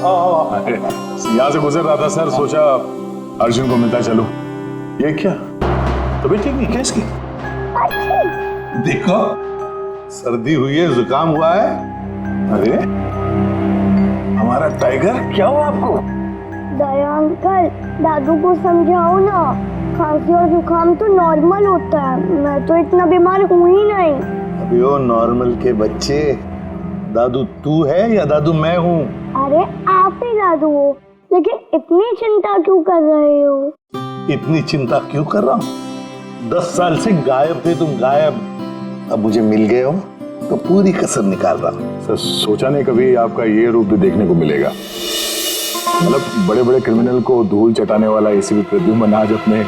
यहाँ से गुजर रहा था सर, सोचा अर्जुन को मिलता चलो। ये क्या तबीयत ठीक नहीं क्या इसकी? देखो सर्दी हुई है, जुकाम हुआ है। अरे हमारा टाइगर, क्या हुआ आपको? दया अंकल, दादू को समझाओ ना, खांसी और जुकाम तो नॉर्मल होता है, मैं तो इतना बीमार हूँ ही नहीं। अबे ओ नॉर्मल के बच्चे, दादू तू है या दादू मैं हूँ? अरे आप ही दादू हो, लेकिन इतनी चिंता क्यों कर रहे हो? इतनी चिंता क्यों कर रहा हूँ? 10 साल से गायब थे तुम, गायब। अब मुझे मिल गए हो तो पूरी कसर निकाल रहा हूँ। सर सोचा नहीं कभी आपका ये रूप भी देखने को मिलेगा। मतलब बड़े बड़े क्रिमिनल को धूल चटाने वाला एसीपी प्रद्युम्न आज अपने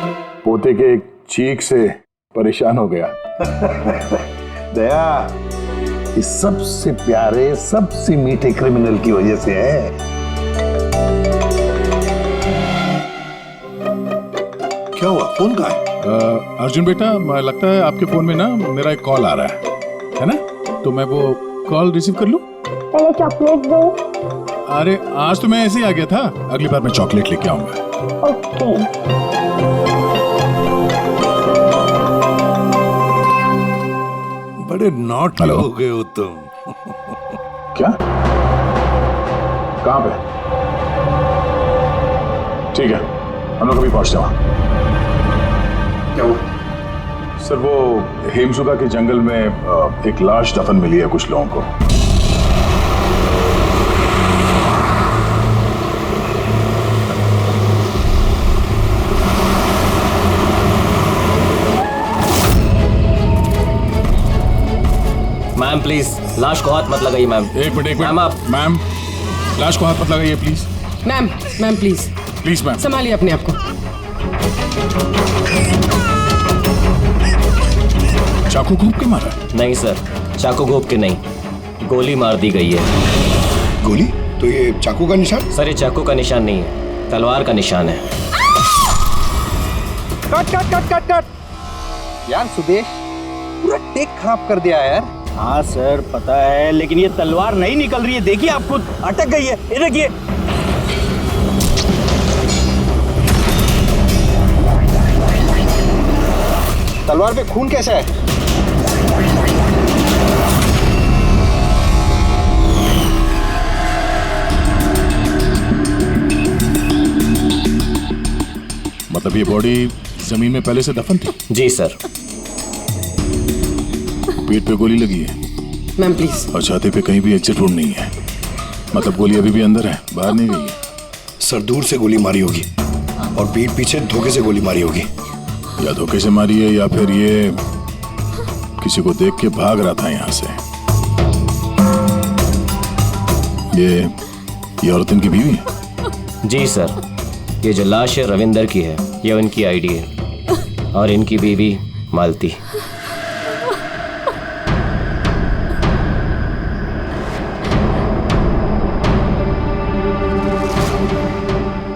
पोते के एक चीख से परेशान हो गया। दया, इस सबसे प्यारे सबसे मीठे क्रिमिनल की वजह से है। क्या हुआ, फोन कहाँ है? अर्जुन बेटा, लगता है आपके फोन में ना मेरा एक कॉल आ रहा है ना? तो मैं वो कॉल रिसीव कर लूं? पहले चॉकलेट दो। अरे आज तो मैं ऐसे ही आ गया था, अगली बार मैं चॉकलेट लेके आऊंगा। ओके। बड़े नॉटी हो गए हो तुम। क्या? कहाँ पे? ठीक है, हम लोग अभी पहुंचते वहां। क्या हुआ? सर वो हेमसुगा के जंगल में एक लाश दफन मिली है कुछ लोगों को। मैम प्लीज लाश को हाथ मत लगाइए मैम। एक मिनट मैम आप। मैम लाश को हाथ मत लगाइए please. Ma'am please please ma'am संभालिए अपने आप को। चाकू घोंप के मारा? नहीं सर, चाकू घोंप के नहीं, गोली मार दी गई है। गोली? तो ये चाकू का निशान? सर ये चाकू का निशान नहीं है, तलवार का निशान है। Cut cut cut cut cut यार, सुदेश पूरा टेक खराब कर दिया यार। हाँ सर पता है, लेकिन ये तलवार नहीं निकल रही है, देखिए आप खुद अटक गई है, ये देखिए। तलवार पे खून कैसा है? मतलब ये बॉडी जमीन में पहले से दफन थी? जी सर। पेट पे गोली लगी है? Ma'am please. और छाती पे कहीं भी एग्जिट वुंड नहीं है? मतलब गोली अभी भी अंदर है, बाहर नहीं गई है? सर दूर से गोली मारी होगी और पीठ पीछे धोखे से गोली मारी होगी। या धोखे से मारी है या फिर ये किसी को देख के भाग रहा था यहाँ से। ये औरत इनकी बीवी है? जी सर, ये जो लाश है रविंदर की है, ये उनकी आईडी है, और इनकी बीवी मालती।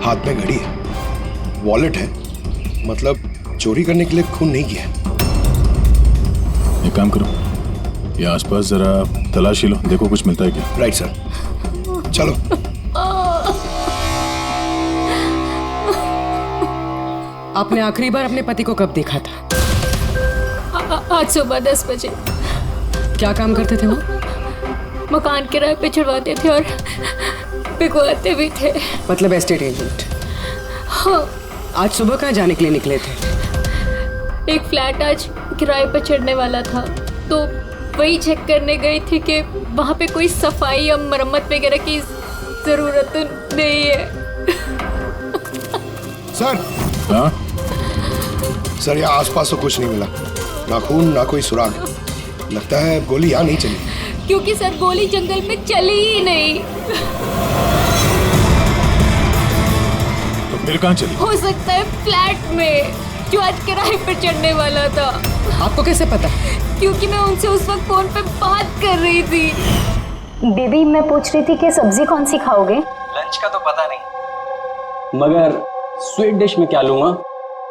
हाथ में घड़ी है, वॉलेट है, मतलब चोरी करने के लिए खून नहीं किया। एक काम करो, ये आसपास जरा तलाशी लो, देखो कुछ मिलता है क्या। राइट सर, चलो। आपने आखिरी बार अपने पति को कब देखा था? आज सुबह 10 बजे। क्या काम करते थे वो? मकान किराए पे छुड़वाते थे और बिकवाते भी थे। मतलब एस्टेट एजेंट? हाँ। आज सुबह कहाँ जाने के लिए निकले थे? एक फ्लैट आज किराए पर चढ़ने वाला था, तो वही चेक करने गई थी कि वहाँ पे कोई सफाई या मरम्मत वगैरह की जरूरत नहीं है। सर। हाँ? सर यहाँ आसपास तो कुछ नहीं मिला, ना खून ना कोई सुराग। लगता है गोली यहाँ नहीं चली। क्योंकि सर गोली जंगल में चली ही नहीं। तो फिर कहाँ चली? हो सकता है फ्लैट में, जो आज किराए पर चढ़ने वाला था। आपको कैसे पता? क्योंकि मैं उनसे उस वक्त फोन पे बात कर रही थी। बेबी मैं पूछ रही थी कि सब्जी कौन सी खाओगे? लंच का तो पता नहीं, मगर स्वीट डिश में क्या लूंगा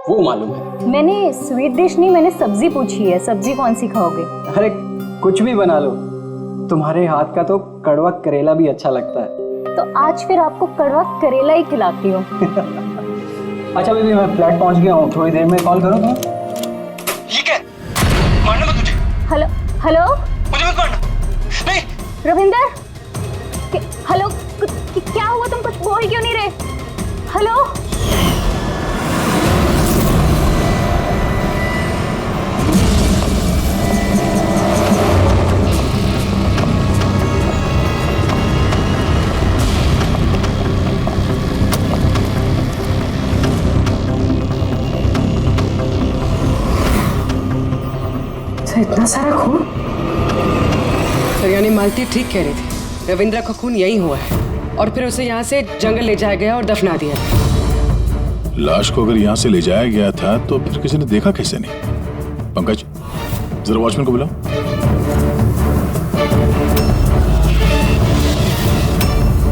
वो मालूम है। मैंने स्वीट डिश नहीं, मैंने सब्जी पूछी है, सब्जी कौन सी खाओगे? अरे कुछ भी बना लो, तुम्हारे हाथ का तो कड़वा करेला भी अच्छा लगता है। तो आज फिर आपको कड़वा करेला ही खिलाती हूँ। अच्छा बेबी, मैं फ्लैट पहुंच गया हूँ, थोड़ी देर में कॉल करूँ तुम्हें? ये क्या? मारना मत मुझे। हेलो हेलो मुझे मत मारना। नहीं। रविंदर, हेलो, क्या हुआ? तुम कुछ बोल क्यों नहीं रहे? हेलो। इतना सारा खून? सर यानी मालती ठीक कह रही थी, रविंद्र का खून यही हुआ है और फिर उसे यहाँ से जंगल ले जाया गया और दफना दिया। लाश को अगर यहाँ से ले जाया गया था तो फिर किसी ने देखा कैसे नहीं? पंकज, जरा वॉचमैन को बुलाओ।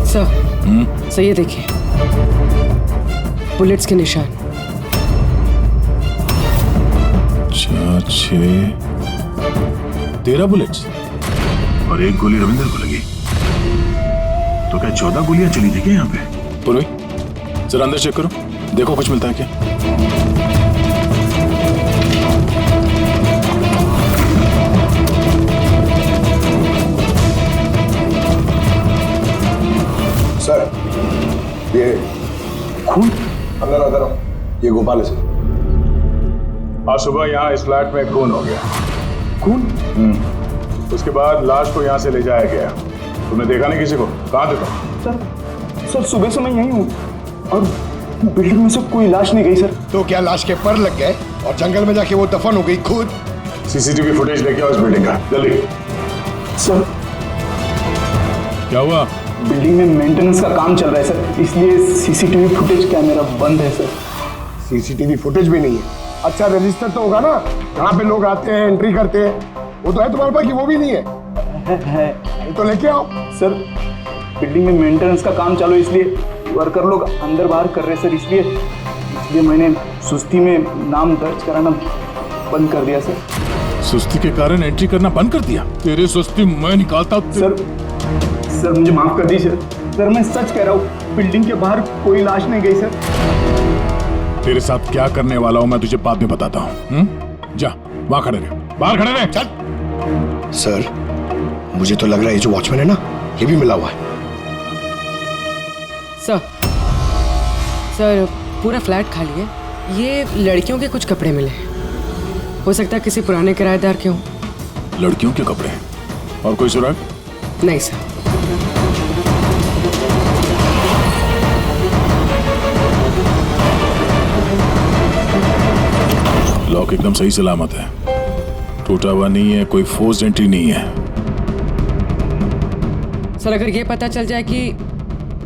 सर ये देखिए, बुलेट्स के निशान। 4, 6, 13 बुलेट्स और एक गोली रविंदर को लगी। तो क्या 14 गोलियां चली थी क्या यहाँ पे? पूर्वी, जरा अंदर चेक करो, देखो कुछ मिलता है क्या? सर, ये खून? अंदर ये गोपाल है सर। आज सुबह यहाँ इस फ्लैट में खून हो गया। खून? उसके बाद लाश को यहाँ से ले जाया गया। तुमने देखा नहीं किसी को? कहाँ थे तुम? सर सुबह से मैं यहीं हूँ और बिल्डिंग में से कोई लाश नहीं गई सर। तो क्या लाश के पर लग गए और जंगल में जाके वो दफन हो गई खुद? सीसीटीवी फुटेज लेके आओ इस बिल्डिंग का, जल्दी। सर क्या हुआ? बिल्डिंग में मेंटेनेंस का काम चल रहा है सर, इसलिए सीसीटीवी फुटेज कैमरा बंद है सर। सीसीटीवी फुटेज भी नहीं है। अच्छा रजिस्टर तो होगा ना, यहाँ पे लोग आते हैं एंट्री करते हैं, वो तो है तुम्हारे पास कि वो भी नहीं है? तो लेके आओ। सर बिल्डिंग में मेंटेनेंस का काम चालू है, इसलिए वर्कर लोग अंदर बाहर कर रहे हैं सर, इसलिए मैंने सुस्ती में नाम दर्ज कराना बंद कर दिया सर। सुस्ती के कारण एंट्री करना बंद कर दिया? तेरे सुस्ती मैं निकालता हूँ। सर मुझे माफ कर दीजिए सर, मैं सच कह रहा हूँ, बिल्डिंग के बाहर कोई लाश नहीं गई सर। तेरे साथ क्या करने वाला हूँ मैं तुझे बाद में बताता हूँ। जा वहां खड़े रहे, बाहर खड़े रहे। चल। सर मुझे तो लग रहा है ये जो वॉचमैन है ना, ये भी मिला हुआ है। सर पूरा फ्लैट खाली है, ये लड़कियों के कुछ कपड़े मिले हैं, हो सकता है किसी पुराने किराएदार के हों। लड़कियों के कपड़े? और कोई सुराग? नहीं सर। लॉक एकदम सही सलामत है, टूटा हुआ नहीं है, कोई फोर्स्ड एंट्री नहीं है। सर अगर ये पता चल जाए कि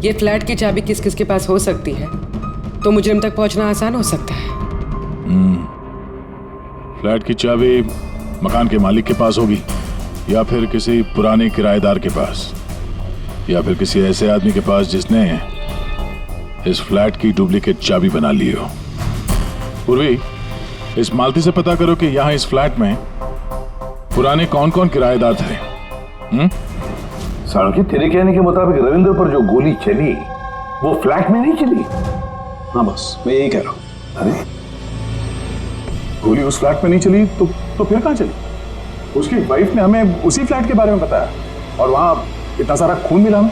ये फ्लैट की चाबी किस किस के पास हो सकती है तो मुजरिम तक पहुंचना आसान हो सकता है। फ्लैट की चाबी मकान के मालिक के पास होगी या फिर किसी पुराने किराएदार के पास या फिर किसी ऐसे आदमी के पास जिसने इस फ्लैट की डुप्लीकेट चाबी बना ली हो। पूर्वी, इस मालती से पता करो कि यहाँ इस फ्लैट में पुराने कौन कौन किराएदार थे। साड़की, तेरे कहने के मुताबिक रविंद्र पर जो गोली चली वो फ्लैट में नहीं चली? हाँ बस मैं यही कह रहा हूँ। अरे गोली उस फ्लैट में नहीं चली तो फिर कहाँ चली? उसकी वाइफ ने हमें उसी फ्लैट के बारे में बताया और वहाँ इतना सारा खून मिला हमें।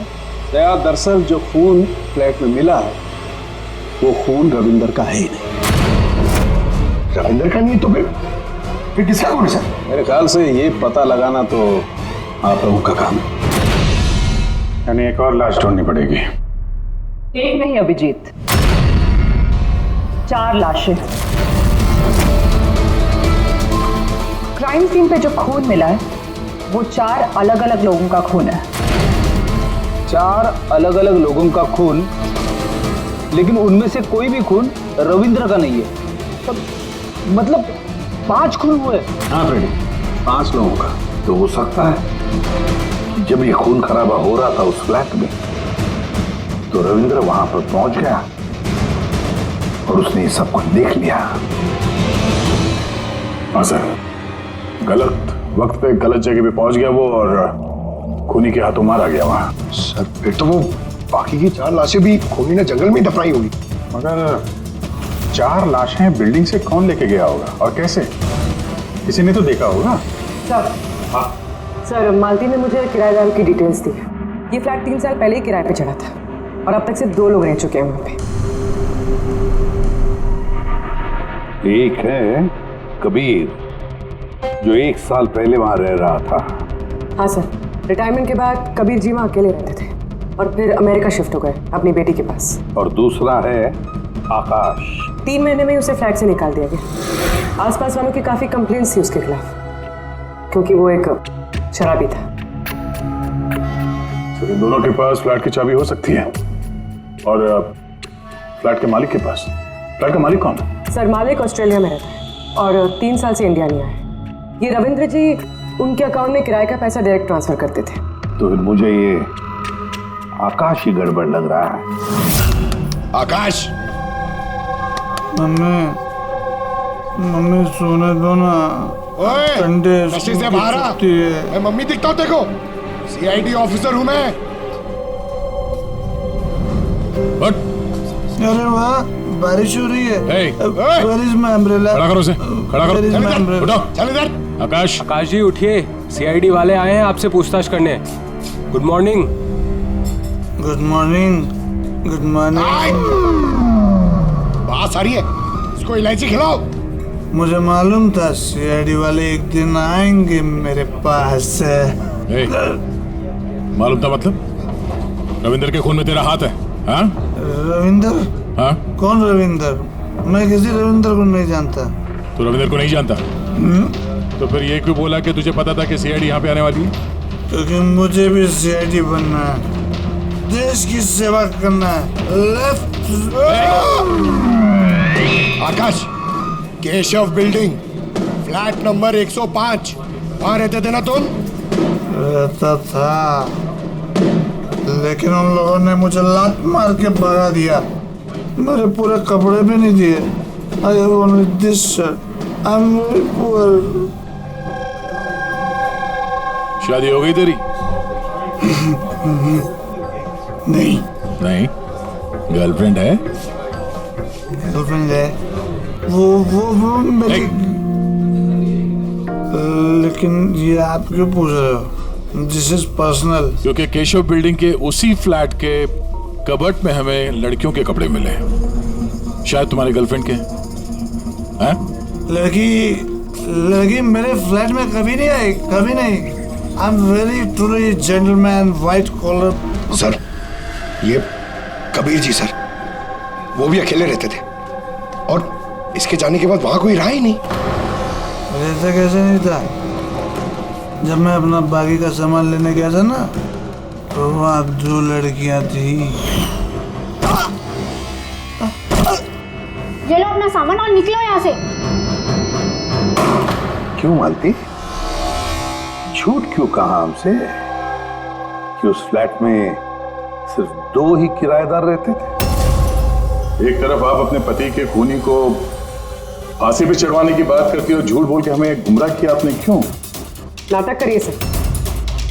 दया, दरअसल जो खून फ्लैट में मिला है वो खून रविंदर का है ही नहीं। रविंद्र का नहीं तो फिर किसका खून है सर? मेरे ख्याल से ये पता लगाना तो आप लोगों का काम है। यानी एक और लाश ढूंढनी पड़ेगी। एक नहीं अभिजीत, 4 लाशें। क्राइम सीन पे जो खून मिला है वो 4 अलग अलग लोगों का खून है। 4 अलग अलग लोगों का खून, लेकिन उनमें से कोई भी खून रविंद्र का नहीं है। मतलब 5 खून हुए। हाँ फ्रेडी, 5 लोगों का तो हो सकता है कि जब ये खून खराबा हो रहा था उस फ्लैट में तो रविंद्र वहां पर पहुंच गया और उसने ये सब कुछ देख लिया। हाँ सर, गलत वक्त पे गलत जगह पे पहुंच गया वो और खूनी के हाथों मारा गया वहां। सर फिर तो वो बाकी की 4 लाशें भी खूनी ने जंगल में दफनाई होगी। मगर 4 लाशें बिल्डिंग से कौन लेके गया होगा और कैसे? किसी ने तो देखा होगा। सर, सर मालती ने मुझे किराएदार की डिटेल्स दी। ये फ्लैट 3 साल पहले ही किराए पे चढ़ा था और अब तक सिर्फ 2 लोग रह चुके हैं वहाँ पे। एक है कबीर, जो 1 साल पहले वहां रह रहा था। हाँ सर, रिटायरमेंट के बाद कबीर जी वहाँ अकेले रहते थे और फिर अमेरिका शिफ्ट हो गए अपनी बेटी के पास। और दूसरा है आकाश। 3 महीने में उसे फ्लैट से निकाल दिया गया। आसपास वालों की काफी कंप्लेंट्स थी उसके खिलाफ, क्योंकि वो एक शराबी था। तो इन दोनों के पास फ्लैट की चाबी हो सकती है और फ्लैट के मालिक के पास। फ्लैट का मालिक कौन है? सर मालिक ऑस्ट्रेलिया में रहता है और 3 साल से इंडिया नहीं आया। ये रविंद्र जी उनके अकाउंट में किराए का पैसा डायरेक्ट ट्रांसफर करते थे। तो फिर मुझे ये आकाश ही गड़बड़ लग रहा है। आकाश, मम्मी सोने दो ना। नशे से बाहर आ। मैं मम्मी दिखता हूँ देखो, CID ऑफिसर हूँ मैं। अरे वाह, बारिश हो रही है। Where is my umbrella? खड़ा करो उसे, खड़ा करो। Where is my umbrella? उठो, चल इधर। आकाश, आकाश जी उठिए, CID वाले आए हैं आपसे पूछताछ करने। Good morning. Good morning, good morning. बात सारी है, इसको इलायची खिलाओ। मुझे मालूम था CID वाले एक दिन आएंगे मेरे पास। मालूम था मतलब? रविंदर के खून में तेरा हाथ है? हाँ? रविंदर? हाँ? कौन रविंदर? मैं किसी रविंदर को नहीं जानता। तू रविंदर को नहीं जानता? तो फिर ये क्यों बोला कि तुझे पता था कि CID यहाँ पे आने वाली है? क्योंकि मुझे भी CID बनना है, देश की सेवा करना है। लेफ्ट। आकाश, केशव बिल्डिंग, फ्लैट नंबर 105, वहाँ रहते थे ना तुम? रहता था, लेकिन उन लोगों ने मुझे लात मार के भगा दिया। मेरे पूरे कपड़े भी नहीं दिए। I have only this shirt. I'm very poor. शादी हो गई तेरी? नहीं। नहीं? गर्लफ्रेंड है? गर्लफ्रेंड है। वो मेरी। लेकिन ये आप क्यों पूछ रहे हो? This is personal. क्योंकि केशव बिल्डिंग के उसी फ्लैट के कबर्ड में हमें लड़कियों के कपड़े मिले, शायद तुम्हारी गर्लफ्रेंड के। हैं? लड़की मेरे फ्लैट में कभी नहीं आई, कभी नहीं। I am very truly gentleman, white collar. Sir, ये कबीर जी सर, वो भी अकेले रहते थे और इसके जाने के बाद वहां कोई रहा ही नहीं। रहता कैसे नहीं था? जब मैं अपना बाकी का सामान लेने गया था ना, तो वहाँ 2 लड़कियां थी। ये लो अपना सामान और निकलो यहाँ से। क्यों मालती? झूठ क्यों कहा हमसे कि उस फ्लैट में सिर्फ 2 ही किराएदार रहते थे? एक तरफ आप अपने पति के खूनी को फांसी पे चढ़वाने की बात करती हो, झूठ बोल के हमें गुमराह किया आपने, क्यों? नाटक करिए सर,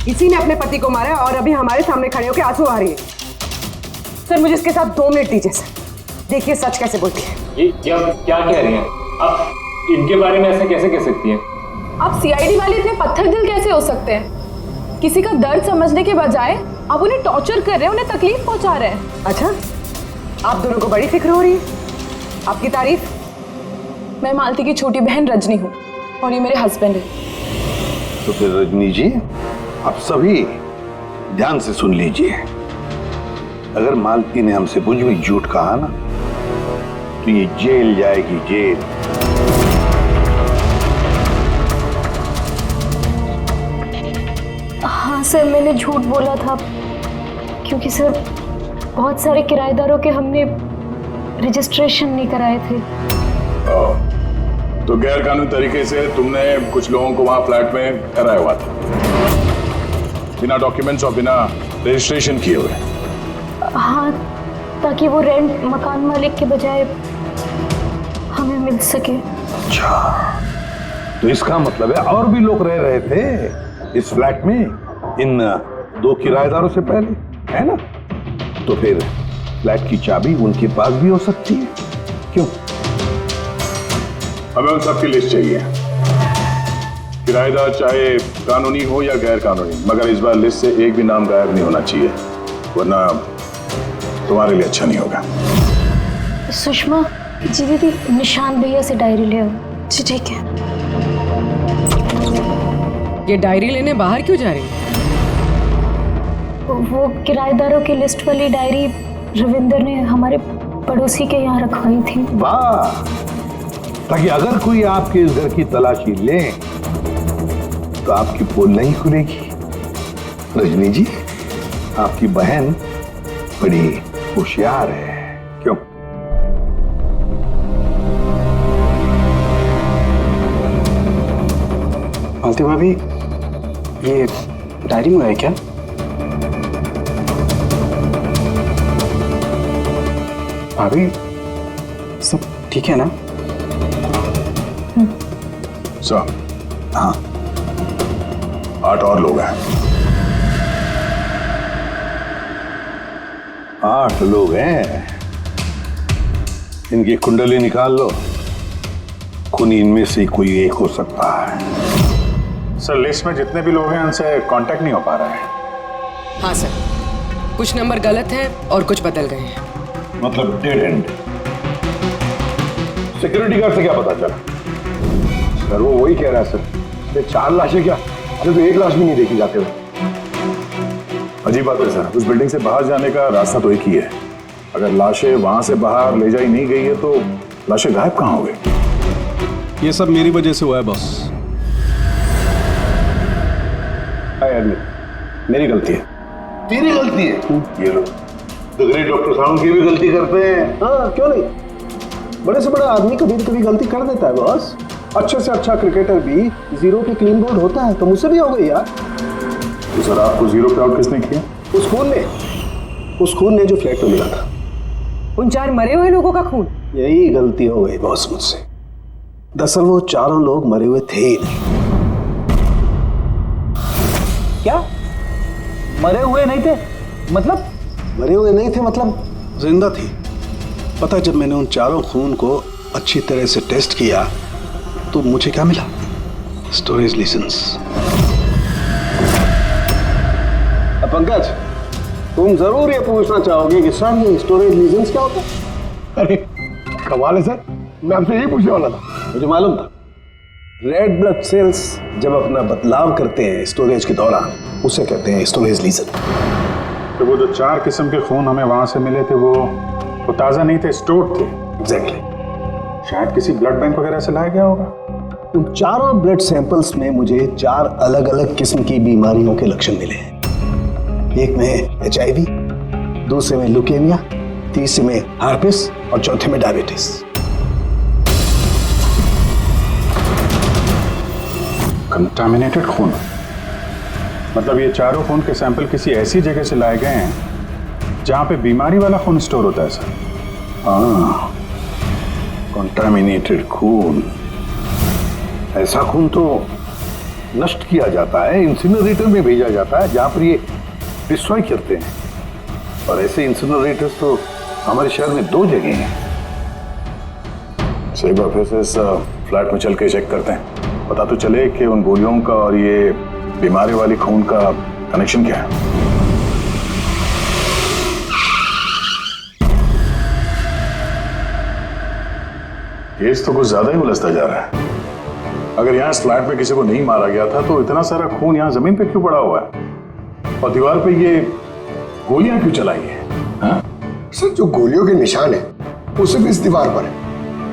इसी ने अपने पति को मारा और अभी हमारे सामने खड़े होकर आंसू आ रही है। सर मुझे इसके साथ 2 मिनट दीजिए सर, देखिए सच कैसे बोलती है। ये क्या कह रही हैं आप? इनके बारे में ऐसे कैसे कह सकती हैं? आप CID वाले इतने पत्थर दिल कैसे हो सकते हैं? किसी का दर्द समझने के बजाय आप उन्हें टॉर्चर कर रहे हैं, उन्हें तकलीफ पहुंचा रहे हैं। अच्छा, आप दोनों को बड़ी फिक्र हो रही है। आपकी तारीफ। मैं मालती की छोटी बहन रजनी हूँ और ये मेरे हस्बैंड है। तो फिर रजनी जी, आप सभी ध्यान से सुन लीजिए। अगर मालती ने हमसे कुछ भी झूठ कहा ना, तो ये जेल जाएगी, जेल। हाँ सर, मैंने झूठ बोला था क्योंकि सर बहुत सारे किराएदारों के हमने रजिस्ट्रेशन नहीं कराए थे। तो गैर कानूनी तरीके से तुमने कुछ लोगों को वहां फ्लैट में कराया हुआ था, बिना डॉक्यूमेंट्स और बिना रजिस्ट्रेशन किए हुए। हाँ, ताकि वो रेंट मकान मालिक के बजाय हमें मिल सके। अच्छा, तो इसका मतलब है और भी लोग रह रहे थे इस फ्लैट में इन 2 किराएदारों से पहले, है ना? तो फिर फ्लैट की चाबी उनके पास भी हो सकती है, क्यों? हमें उन सबकी लिस्ट चाहिए, किराएदार चाहे कानूनी हो या गैर कानूनी, मगर इस बार लिस्ट से एक भी नाम गायब नहीं होना चाहिए, वरना तुम्हारे लिए अच्छा नहीं होगा। सुषमा जी दीदी, निशांत भैया से डायरी ले आओ। जी ठीक है। ये डायरी लेने बाहर क्यों जा रही है? वो किराएदारों की लिस्ट वाली डायरी रविंदर ने हमारे पड़ोसी के यहाँ रखवाई थी। वाह, ताकि अगर कोई आपके इस घर की तलाशी ले तो आपकी पोल नहीं खुलेगी। रजनी जी, आपकी बहन बड़ी होशियार है, क्यों? मालती भाभी, ये डायरी में है क्या? भाभी, सब ठीक है ना? सब? हाँ, 8 और लोग हैं। 8 लोग हैं। इनकी कुंडली निकाल लो, खूनी इनमें से कोई एक हो सकता है। सर, लिस्ट में जितने भी लोग हैं उनसे कांटेक्ट नहीं हो पा रहा है। हाँ सर, कुछ नंबर गलत हैं और कुछ बदल गए हैं। मतलब डेड एंड। सिक्योरिटी गार्ड से क्या पता चला? सर वो वही कह रहा है सर, ये 4 लाशें क्या, अरे तो 1 लाश भी नहीं देखी जाते हुए। अजीब बात है सर, उस बिल्डिंग से बाहर जाने का रास्ता तो एक ही है। अगर लाशें वहां से बाहर ले जाई नहीं गई है तो लाशें गायब कहाँ हो गई? ये सब मेरी वजह से हुआ है बॉस। मेरी गलती है। तेरी गलती है? ये लो, तो ग्रेट डॉक्टर साहब की भी गलती करते हैं। हाँ क्यों नहीं, बड़े से बड़ा आदमी कभी कभी गलती कर देता है बॉस। अच्छे से अच्छा क्रिकेटर भी 0 पे क्लीन बोल्ड होता है, तो मुझसे भी हो गई यार। तो सर, आपको 0 पे आउट किसने किया? उस खून ने जो फ्लैट में मिला था। उन 4 मरे हुए लोगों का खून? यही गलती हो गई बॉस मुझसे। दरअसल वो 4 लोग मरे हुए थे ही नहीं। क्या? मरे हुए नहीं थे? मतलब? मरे हुए नहीं थे मतलब जिंदा थी। पता, जब मैंने उन 4 खून को अच्छी तरह से टेस्ट किया तो मुझे क्या मिला? स्टोरेज लीजेंस। पंकज, तुम जरूर ये पूछना चाहोगे कि सर ये स्टोरेज लीजेंस क्या होता है? अरे कमाल है सर, मैं आपसे यही पूछने वाला था। मुझे मालूम था। रेड ब्लड सेल्स जब अपना बदलाव करते हैं स्टोरेज के दौरान, उसे कहते हैं स्टोरेज लीजन। तो वो जो 4 किस्म के खून हमें वहां से मिले थे वो ताजा नहीं थे, स्टोर्ड थे। एग्जैक्टली। शायद किसी ब्लड बैंक वगैरह से लाया गया होगा। उन 4 ब्लड सैंपल्स में मुझे 4 अलग अलग किस्म की बीमारियों के लक्षण मिले हैं। एक में HIV, दूसरे में ल्यूकेमिया, तीसरे में हार्पिस और चौथे में डायबिटीज। कंटामिनेटेड खून? मतलब ये 4 खून के सैंपल किसी ऐसी जगह से लाए गए हैं जहां पे बीमारी वाला खून स्टोर होता है सर? हाँ, कंटामिनेटेड खून। ऐसा खून तो नष्ट किया जाता है, इंसिनरेटर में भेजा जाता है जहां पर ये डिस्ट्रॉय करते हैं। और ऐसे इंसिनरेटर्स तो हमारे शहर में 2 जगह हैं। एक बार फिर से इस फ्लैट में चल के चेक करते हैं, पता तो चले कि उन गोलियों का और ये बीमारी वाली खून का कनेक्शन क्या है। केस तो कुछ ज्यादा ही उलझता जा रहा है। अगर यहाँ इस फ्लैट में किसी को नहीं मारा गया था तो इतना सारा खून यहाँ जमीन पे क्यों पड़ा हुआ है और दीवार पे ये गोलियां क्यों चलाई हैं? हाँ? सर जो गोलियों के निशान है वो सिर्फ इस दीवार पर है,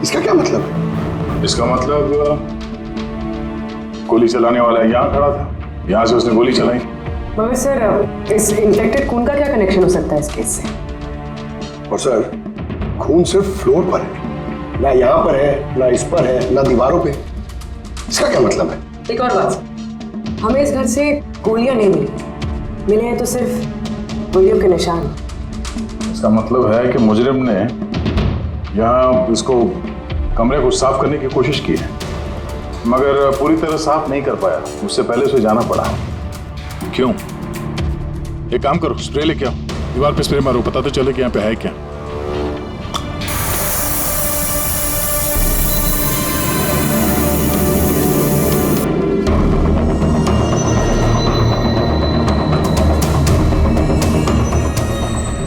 इसका क्या मतलब है? इसका मतलब गोली चलाने वाला यहाँ खड़ा था, यहाँ से उसने गोली चलाई। मगर सर, इस इन्फेक्टेड खून का क्या कनेक्शन हो सकता है इस केस से? और सर खून सिर्फ फ्लोर पर है, ना यहाँ पर है, ना इस पर है, ना दीवारों पे। इसका क्या मतलब है? एक और बात, हमें इस घर से गोलियां नहीं मिली, मिले हैं तो सिर्फ गोलियों के निशान। इसका मतलब है कि मुजरिम ने यहाँ इसको कमरे को साफ करने की कोशिश की है मगर पूरी तरह साफ नहीं कर पाया, उससे पहले उसे जाना पड़ा। क्यों? एक काम करो, स्प्रे लेके आओ। दीवार पे स्प्रे मारो, पता तो चले कि यहाँ पे है क्या।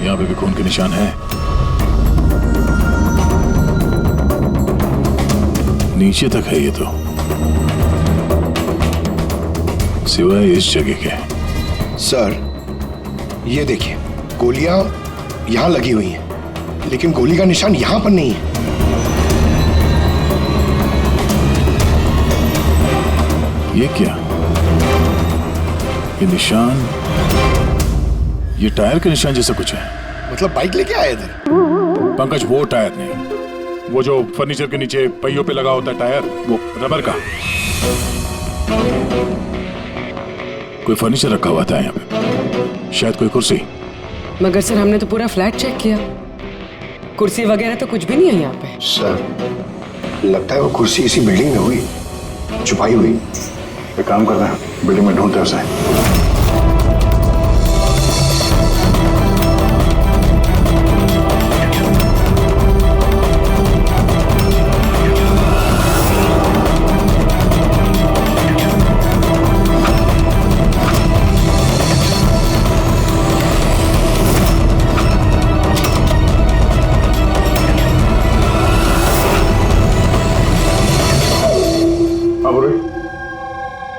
यहाँ पे भी खून के निशान है। नीचे तक है ये तो, सिवाय इस जगह के। सर ये देखिए, गोलियां यहां लगी हुई हैं, लेकिन गोली का निशान यहां पर नहीं है। ये क्या? ये निशान, ये टायर के निशान जैसा कुछ है। मतलब बाइक लेके आए थे? पंकज, वो टायर नहीं, वो जो फर्नीचर के नीचे पहियों पे लगा होता है टायर, वो रबर का। कोई फर्नीचर रखा हुआ था यहाँ पे, शायद कोई कुर्सी। मगर सर हमने तो पूरा फ्लैट चेक किया, कुर्सी वगैरह तो कुछ भी नहीं है यहाँ पे। सर लगता है वो कुर्सी इसी बिल्डिंग में हुई, छुपाई हुई। एक काम करते हैं, बिल्डिंग में ढूंढते हैं उसे।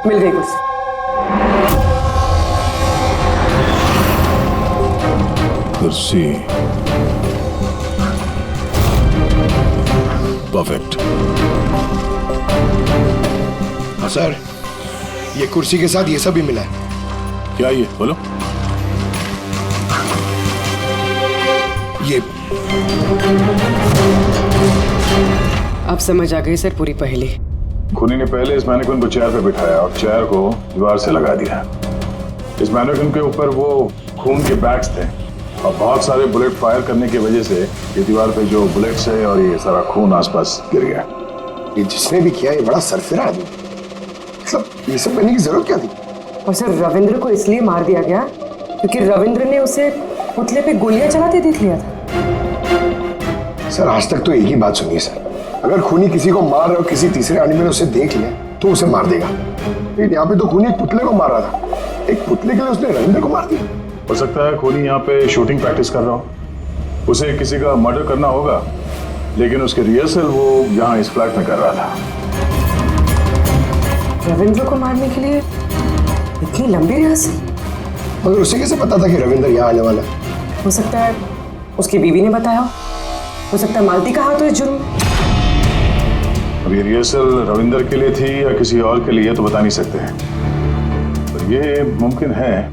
मिल गई कुर्सी। कुर्सी परफेक्ट। सर ये कुर्सी के साथ ये सब भी मिला है। क्या ये बोलो? ये अब समझ आ गई सर पूरी पहेली। खूनी ने पहले इस मैनिक्विन को चेयर पे बिठाया और चेयर को दीवार से लगा दिया। इस मैनिक्विन के ऊपर वो खून के बैग्स थे और बहुत सारे बुलेट फायर करने की वजह से ये दीवार पे जो बुलेट्स है और ये सारा खून आसपास गिर गया। ये जिसने भी किया ये बड़ा सरफिरा आदमी, मतलब ये सब करने की जरूरत क्या थी? और सर रविंद्र को इसलिए मार दिया गया क्योंकि रविंद्र ने उसे पुतले पे गोलियां चलाते देख लिया था। सर आज तक तो एक ही बात सुनिए सर, अगर खूनी किसी को मार रहा हो, किसी तीसरे आदमी ने उसे देख लिया तो उसे मार देगा, लेकिन यहाँ पे तो खूनी एक पुतले को मार रहा था। एक पुतले के लिए उसने रविंद्र को मार दिया। हो सकता है खूनी यहाँ पे शूटिंग प्रैक्टिस कर रहा हो, उसे किसी का मर्डर करना होगा, लेकिन उसके रिहर्सल वो यहाँ इस फ्लैट में कर रहा था। रविंद्र को मारने के लिए इतनी लंबी रिहर्सल? मगर उसे कैसे पता था कि रविंद्र यहाँ आने वाला है? हो सकता है उसकी बीवी ने बताया हो सकता है मालती का हाथ हो इस जुर्म में। अब ये रिहर्सल रविंद्र के लिए थी या किसी और के लिए तो बता नहीं सकते हैं, पर ये मुमकिन है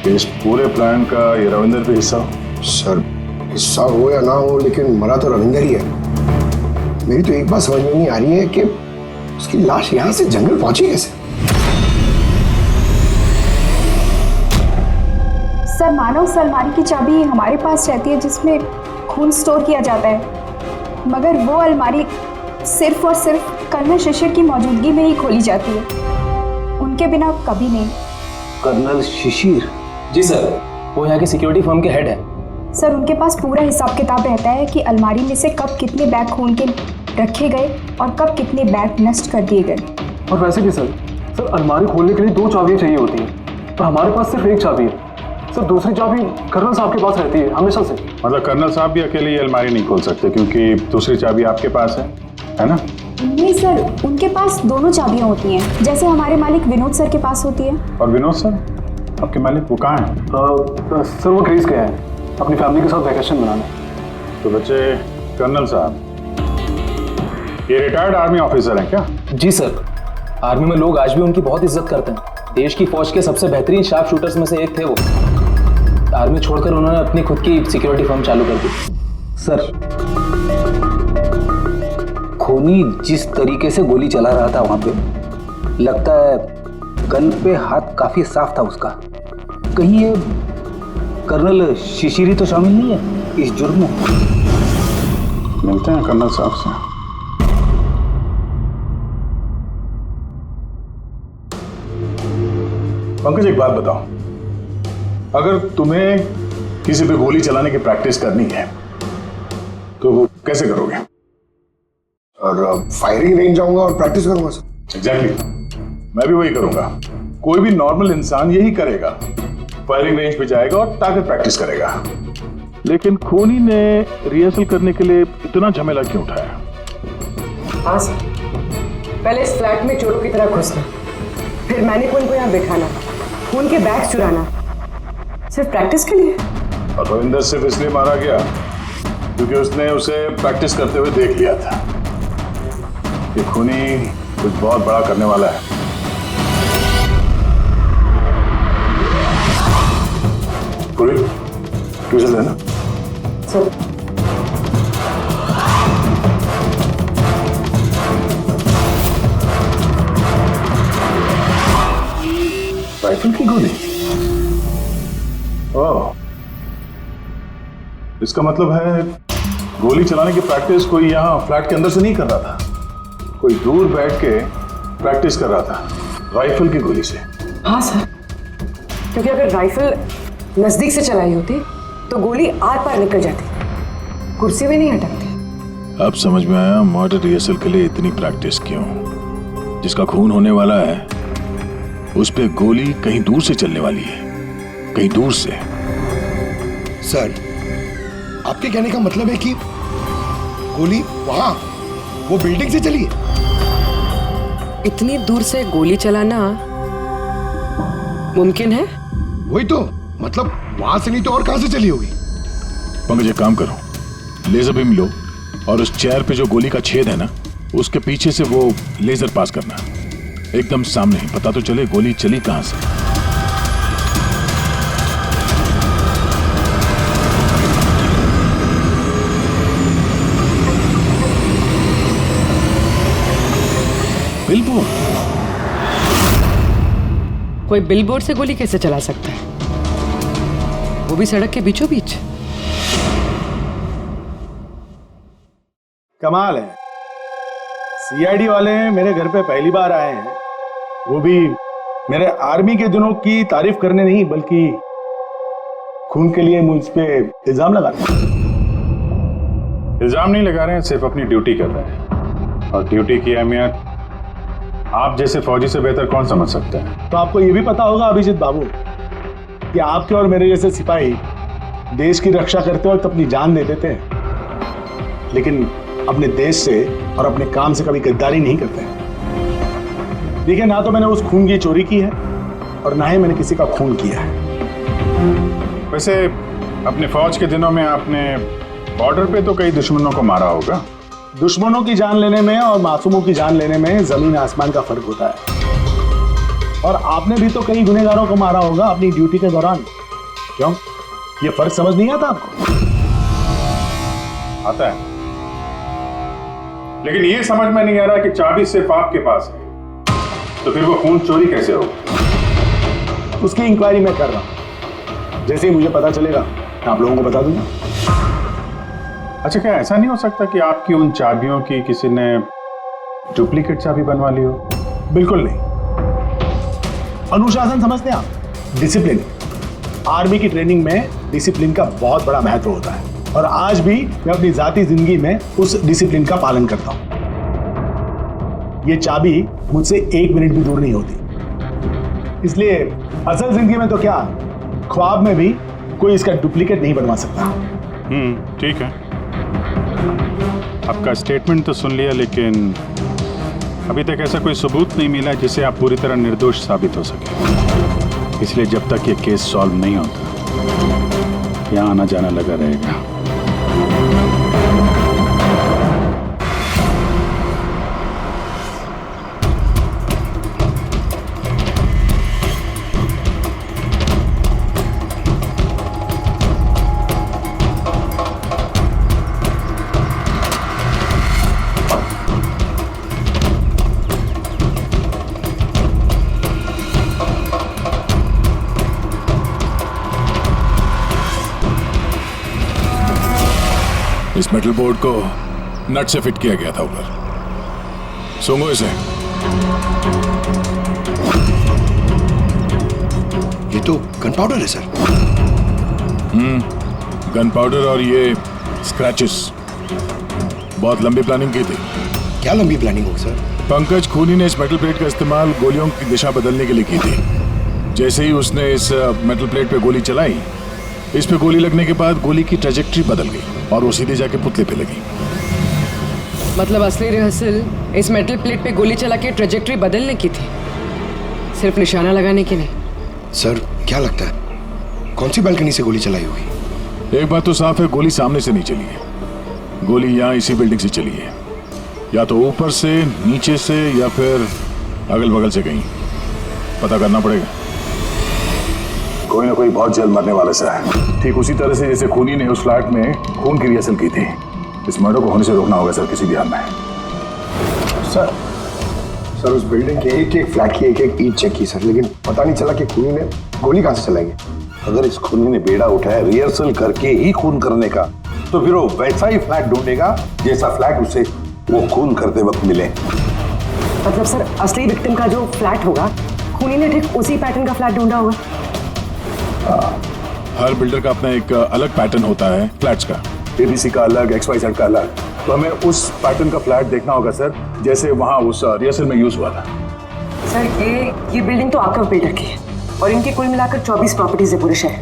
कि इस पूरे प्लान का ये रविंद्र भी हिस्सा हो। सर हिस्सा हो या ना हो, लेकिन मरा तो रविंद्र ही है। मेरी तो एक बात समझ में नहीं आ रही है कि उसकी लाश यहाँ से जंगल पहुंची कैसे? सर मानो उस अलमारी की चाबी हमारे पास रहती है जिसमें खून स्टोर किया जाता है, मगर वो अलमारी सिर्फ और सिर्फ कर्नल शिशिर की मौजूदगी में ही खोली जाती है, उनके बिना कभी नहीं। कर्नल शिशिर? जी सर, वो यहाँ के सिक्योरिटी फर्म के हेड है। सर उनके पास पूरा हिसाब किताब रहता है कि अलमारी में से कब कितने बैग खून के रखे गए और कब कितने बैग नष्ट कर दिए गए। और वैसे भी सर अलमारी खोलने के लिए 2 चाबियाँ चाहिए होती हैं, तो हमारे पास सिर्फ 1 चाबी है। सर दूसरी चाबी कर्नल साहब के पास रहती है हमेशा से। मतलब कर्नल साहब भी अकेले ये अलमारी नहीं खोल सकते क्योंकि दूसरी चाबी आपके पास है ना? नहीं सर, उनके पास दोनों चाबियां होती हैं, जैसे हमारे मालिक विनोद सर के पास होती है। और विनोद सर आपके मालिक वो कहाँ हैं? सर वो ग्रीस गए हैं अपनी फैमिली के साथ वैकेशन मनाने। तो बच्चे कर्नल साहब ये रिटायर्ड आर्मी ऑफिसर हैं क्या? जी सर, आर्मी में लोग आज भी उनकी बहुत इज्जत करते हैं। देश की फौज के सबसे बेहतरीन शार्प शूटर्स में से एक थे वो। आर्मी छोड़कर उन्होंने अपनी खुद की सिक्योरिटी फर्म चालू कर दी। सर खूनी जिस तरीके से गोली चला रहा था वहां पे, लगता है गन पे हाथ काफी साफ था उसका। कहीं ये कर्नल शिशिरी तो शामिल नहीं है इस जुर्म में? मिलते हैं कर्नल साहब से। पंकज एक बात बताओ, अगर तुम्हें किसी पे गोली चलाने की प्रैक्टिस करनी है तो वो कैसे करोगे? और फायरिंग रेंज जाऊंगा और प्रैक्टिस करूंगा सर। एग्जैक्टली, मैं भी वही करूंगा। कोई भी नॉर्मल इंसान यही करेगा, फायरिंग रेंज पे जाएगा और ताकत प्रैक्टिस करेगा। लेकिन खूनी ने रिहर्सल करने के लिए इतना झमेला क्यों उठाया? हाँ सर, पहले इस फ्लैट में चोरों की तरह घुसना, फिर मैनिक्विन को यहाँ बिठाना, खून के बैग चुराना, सिर्फ प्रैक्टिस के लिए। और रविंदर सिर्फ इसलिए मारा गया क्योंकि उसने उसे प्रैक्टिस करते हुए देख लिया था कि खूनी कुछ बहुत बड़ा करने वाला है। पूरी ट्यूशन है ना सर? राइफल की गोली? ओह, इसका मतलब है गोली चलाने की प्रैक्टिस कोई यहाँ फ्लैट के अंदर से नहीं कर रहा था, कोई दूर बैठ के प्रैक्टिस कर रहा था राइफल की गोली से। हाँ सर, क्योंकि अगर राइफल नजदीक से चलाई होती तो गोली आर पार निकल जाती, कुर्सी में नहीं अटकती। अब समझ में आया मर्डर रिहर्सल के लिए इतनी प्रैक्टिस क्यों। जिसका खून होने वाला है उस पे गोली कहीं दूर से चलने वाली है, कहीं दूर से। सर, आपके कहने का मतलब है कि गोली वहां वो बिल्डिंग से चली है? इतनी दूर से गोली चलाना मुमकिन है? वही तो, मतलब वहां से नहीं तो और कहां से चली होगी? पंकज, एक काम करो, लेजर बीम लो और उस चेयर पे जो गोली का छेद है ना, उसके पीछे से वो लेजर पास करना, एकदम सामने, पता तो चले गोली चली कहां से। बिलबोर्ड? कोई बिलबोर्ड से गोली कैसे चला सकता है, वो भी सड़क के बीचों बीच? कमाल है, सीआईडी वाले मेरे घर पे पहली बार आए हैं, वो भी मेरे आर्मी के दिनों की तारीफ करने नहीं बल्कि खून के लिए मुझ पे इल्जाम लगाते। इल्जाम नहीं लगा रहे हैं, सिर्फ अपनी ड्यूटी कर रहे हैं, और ड्यूटी की अहमियत आप जैसे फौजी से बेहतर कौन समझ सकता है। तो आपको ये भी पता होगा अभिजीत बाबू कि आपके और मेरे जैसे सिपाही देश की रक्षा करते वक्त अपनी जान दे देते हैं, लेकिन अपने देश से और अपने काम से कभी गद्दारी नहीं करते हैं। देखिए, ना तो मैंने उस खून की चोरी की है और ना ही मैंने किसी का खून किया है। वैसे अपने फौज के दिनों में आपने बॉर्डर पे तो कई दुश्मनों को मारा होगा। दुश्मनों की जान लेने में और मासूमों की जान लेने में जमीन आसमान का फर्क होता है, और आपने भी तो कई गुनहगारों को मारा होगा अपनी ड्यूटी के दौरान। क्यों, ये फर्क समझ नहीं आता आपको? आता है, लेकिन ये समझ में नहीं आ रहा कि चाबी सिर्फ आपके पास है, तो फिर वो खून चोरी कैसे होगा? उसकी इंक्वायरी मैं कर रहा हूं, जैसे ही मुझे पता चलेगा आप लोगों को बता दूंगा। अच्छा, क्या ऐसा नहीं हो सकता कि आपकी उन चाबियों की किसी ने डुप्लीकेट चाबी बनवा ली हो? बिल्कुल नहीं। अनुशासन समझते हैं आप, डिसिप्लिन। आर्मी की ट्रेनिंग में डिसिप्लिन का बहुत बड़ा महत्व होता है, और आज भी मैं अपनी जाती जिंदगी में उस डिसिप्लिन का पालन करता हूं। ये चाबी मुझसे 1 मिनट भी दूर नहीं होती, इसलिए असल जिंदगी में तो क्या, ख्वाब में भी कोई इसका डुप्लीकेट नहीं बनवा सकता। ठीक है, आपका स्टेटमेंट तो सुन लिया, लेकिन अभी तक ऐसा कोई सबूत नहीं मिला जिससे आप पूरी तरह निर्दोष साबित हो सके। इसलिए जब तक ये केस सॉल्व नहीं होता, यहाँ आना जाना लगा रहेगा। इस मेटल बोर्ड को नट से फिट किया गया था ऊपर। सूंघो इसे। ये तो गन पाउडर है सर। गन पाउडर और ये स्क्रैचेस, बहुत लंबी प्लानिंग की थी। क्या लंबी प्लानिंग होगी सर? पंकज खूनी ने इस मेटल प्लेट का इस्तेमाल गोलियों की दिशा बदलने के लिए की थी। जैसे ही उसने इस मेटल प्लेट पे गोली चलाई, इस पे गोली लगने के बाद गोली की ट्रेजेक्ट्री बदल गई और वो सीधे जाके पुतले पे लगी। मतलब असली रिहर्सल इस मेटल प्लेट पे गोली चला के ट्रेजेक्ट्री बदलने की थी, सिर्फ निशाना लगाने की नहीं। सर क्या लगता है कौन सी बालकनी से गोली चलाई होगी? एक बात तो साफ है, गोली सामने से नहीं चली है। गोली यहाँ इसी बिल्डिंग से चली है, या तो ऊपर से, नीचे से, या फिर अगल बगल से कहीं। पता करना पड़ेगा। कोई ना कोई बहुत जल्द मरने वाला सा है, ठीक उसी तरह से जैसे खूनी ने उस फ्लैट में खून की रिहर्सल की थी। इस मर्डर को होने से रोकना होगा सर, किसी भी हाल में। सर उस बिल्डिंग के एक एक फ्लैट की एक एक ईंट चेक की सर, लेकिन पता नहीं चला कि खूनी ने गोली कहां से चलाई। अगर इस खूनी ने बेड़ा उठाया रिहर्सल करके ही खून करने का, तो फिर वो वैसा ही फ्लैट ढूंढेगा जैसा फ्लैट उसे वो खून करते वक्त मिले। मतलब सर असली विक्टिम का जो फ्लैट होगा, खूनी ने ठीक उसी पैटर्न का फ्लैट ढूंढा होगा। हर बिल्डर का अपना एक अलग पैटर्न होता है फ्लैट्स का। एबीसी का अलग, XYZ का अलग। तो हमें उस पैटर्न का फ्लैट देखना होगा सर, जैसे वहां उस रिहर्सल में यूज हुआ था। सर ये बिल्डिंग तो आकव बिल्डर की है और इनकी कुल मिलाकर 24 प्रॉपर्टीज है पूरे शहर में।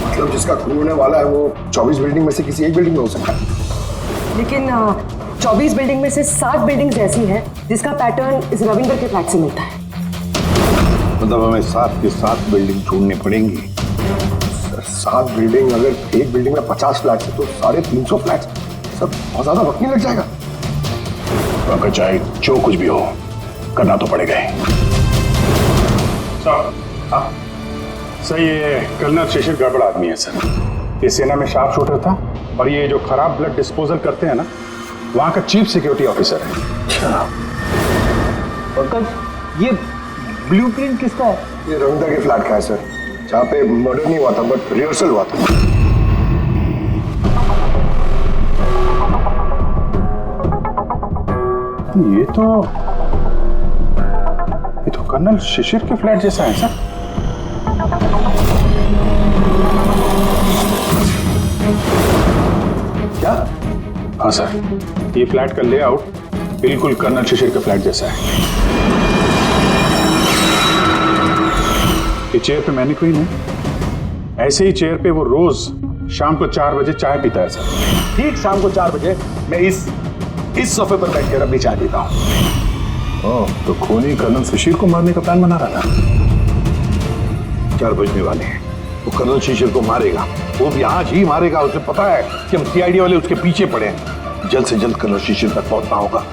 मतलब जिसका खून होने वाला है वो 24 बिल्डिंग में से किसी एक बिल्डिंग में हो सकता है। लेकिन 24 बिल्डिंग में से 7 बिल्डिंग्स ऐसी हैं जिसका पैटर्न इस रविंदर के फ्लैट से मिलता है। मतलब हमें 7 के 7 बिल्डिंग ढूंढनी पड़ेंगी। 7 बिल्डिंग, अगर एक बिल्डिंग में 50 फ्लैट है तो 350 फ्लैट, सब बहुत ज्यादा वक्त नहीं लग जाएगा। अगर चाहे जो कुछ भी हो, करना तो पड़ेगा ही। सर ये कर्नल शिशिर गड़बड़ आदमी है सर। ये सेना में शार्प शूटर था और ये जो खराब ब्लड डिस्पोजल करते हैं ना, वहाँ का चीफ सिक्योरिटी ऑफिसर है। पंकज ये ब्लूप्रिंट किसका है? ये रविंदर के फ्लैट का है सर, जहाँ पे मर्डर नहीं हुआ था बट रिहर्सल हुआ था। ये तो कर्नल शिशिर के फ्लैट जैसा है सर। क्या? हाँ सर, ये फ्लैट का लेआउट बिल्कुल कर्नल शिशिर के फ्लैट जैसा है। ये चेयर पे मैनिक्वीन है, ऐसे ही चेयर पे वो रोज शाम को 4 बजे चाय पीता है सर। ठीक शाम को 4 बजे मैं इस सोफे पर बैठकर अपनी चाय पीता हूँ। तो खूनी कर्नल शिशिर को मारने का प्लान बना रहा था। 4 बजने वाले हैं, वो कर्नल शिशिर को मारेगा, वो भी आज ही मारेगा। उसे पता है कि हम CID वाले उसके पीछे पड़े हैं। जल्द से जल्द कर्नल शिशिर तक पहुंचना होगा।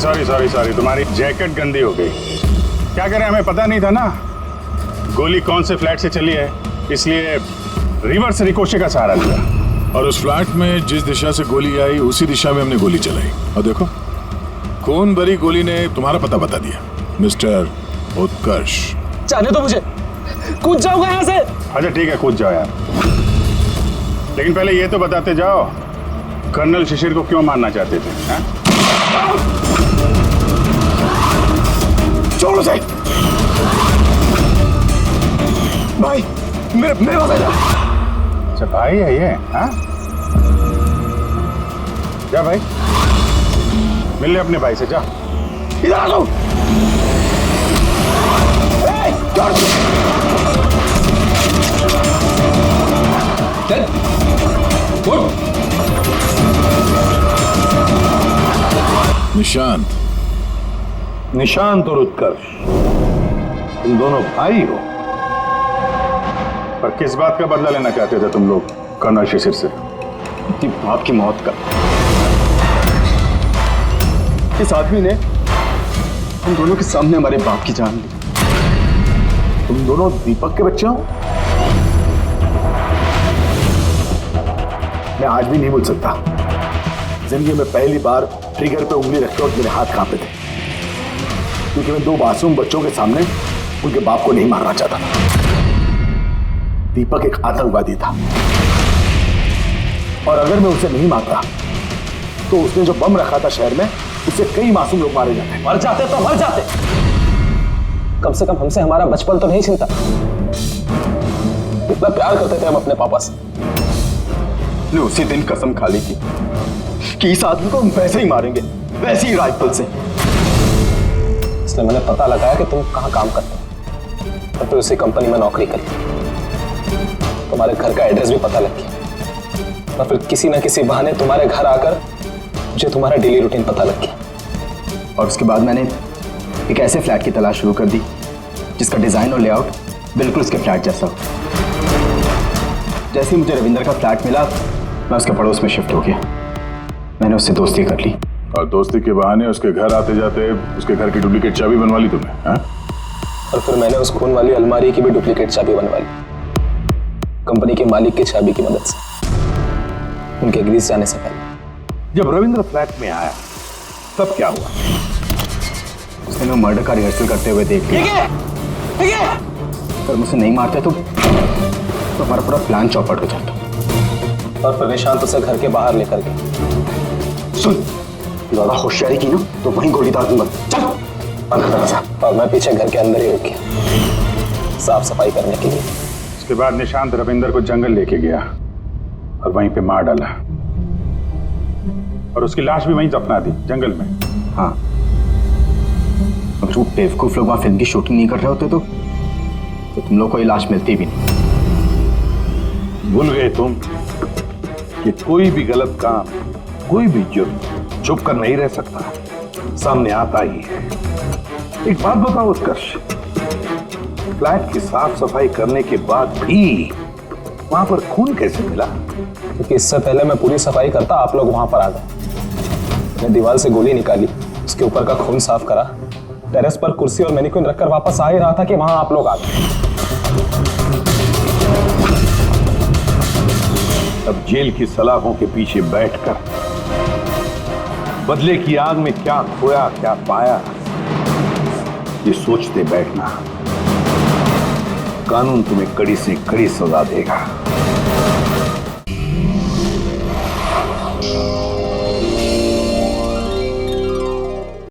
सॉरी तुम्हारी जैकेट गंदी हो गई। क्या करें, हमें पता नहीं था ना गोली कौन से फ्लैट से चली है, इसलिए रिवर्स रिकोशे का सहारा लिया। और उस फ्लैट में जिस दिशा से गोली आई उसी दिशा में हमने गोली चलाई और देखो खून भरी गोली ने तुम्हारा पता बता दिया। मिस्टर उत्कर्ष, जाने दो मुझे, कूद जाऊंगा यहाँ से। अच्छा ठीक है, कूद जाओ यार, लेकिन पहले ये तो बताते जाओ कर्नल शिशिर को क्यों मारना चाहते थे? छोड़ उसे भाई, मेरे पास आ जा। अच्छा भाई है ये? हाँ जा भाई, मिल ले अपने भाई से, जा। इधर आ जाओ। निशांत और उत्कर्ष, तुम दोनों भाई हो। पर किस बात का बदला लेना चाहते थे तुम लोग कर्नल शिशिर से? अपनी बाप की मौत का। इस आदमी ने हम दोनों के सामने हमारे बाप की जान ली। तुम दोनों दीपक के बच्चे हो? मैं आज भी नहीं भूल सकता, जिंदगी में पहली बार ट्रिगर पे उंगली रखते वक्त मेरे हाथ कांपे थे, क्योंकि मैं दो मासूम बच्चों के सामने उनके बाप को नहीं मारना चाहता था। दीपक एक आतंकवादी था और अगर मैं उसे नहीं मारता तो उसने जो बम रखा था शहर में, उससे कई मासूम लोग मारे जाते। मर जाते तो मर जाते, कम से कम हमसे हमारा बचपन तो नहीं छीनता। कितना प्यार करते थे हम अपने पापा से। ने उसी दिन कसम खा ली थी कि इस आदमी को हम वैसे ही मारेंगे, वैसे ही राइफल से। इसलिए मैंने पता लगाया कि तुम कहाँ काम करते हो और फिर उसी कंपनी में नौकरी करती। तुम्हारे घर का एड्रेस भी पता लग गया और फिर किसी ना किसी बहाने तुम्हारे घर आकर मुझे तुम्हारा डेली रूटीन पता लग गया। और उसके बाद मैंने एक ऐसे फ्लैट की तलाश शुरू कर दी जिसका डिजाइन और लेआउट बिल्कुल उसके फ्लैट जैसा हो। जैसे ही मुझे रविंदर का फ्लैट मिला, मैं उसके पड़ोस में शिफ्ट हो गया। मैंने उससे दोस्ती कर ली और दोस्ती के बहाने उसके घर आते जाते उसके घर की डुप्लीकेट चाबी बनवा ली तुमने? हाँ? और फिर मैंने उस खून वाली अलमारी की भी डुप्लीकेट चाबी बनवा ली, कंपनी के मालिक की चाबी की मदद से, उनके ग्रीस जाने से पहले। जब रविंद्र फ्लैट में आया तब क्या हुआ? उसने मैं मर्डर का रिहर्सल करते हुए देख लिया। अगर मुझे नहीं मारते तो हमारा पूरा प्लान चौपट हो जाता। और फिर निशांत उसे घर के बाहर लेकर गए। सुन, ज्यादा होशियारी की ना तो वहीं गोली दाग दूंगा। चल। और मैं पीछे घर के अंदर ही रुक गया साफ सफाई करने के लिए। उसके बाद निशांत रविंदर को जंगल लेके गया और वहीं पे मार डाला और उसकी लाश भी वहीं दफना दी जंगल में। हाँ, अगर वो बेवकूफ लोग वहां फिल्म की शूटिंग नहीं कर रहे होते तो तुम लोग को ये लाश मिलती भी नहीं। भूल गए तुम कि कोई भी गलत काम, कोई भी जुर्म छुप कर नहीं रह सकता, सामने आता ही है। एक बात बताओ उत्कर्ष, फ्लैट की साफ सफाई करने के बाद भी वहां पर खून कैसे मिला? क्योंकि इससे पहले मैं पूरी सफाई करता आप लोग वहां पर आ गए। मैं दीवार से गोली निकाली, उसके ऊपर का खून साफ करा, टेरेस पर कुर्सी और मैनिक्विन रखकर वापस आ ही रहा था कि वहां आप लोग आ गए। अब जेल की सलाखों के पीछे बैठकर बदले की आग में क्या खोया क्या पाया, ये सोचते बैठना, कानून तुम्हें कड़ी से कड़ी सजा देगा।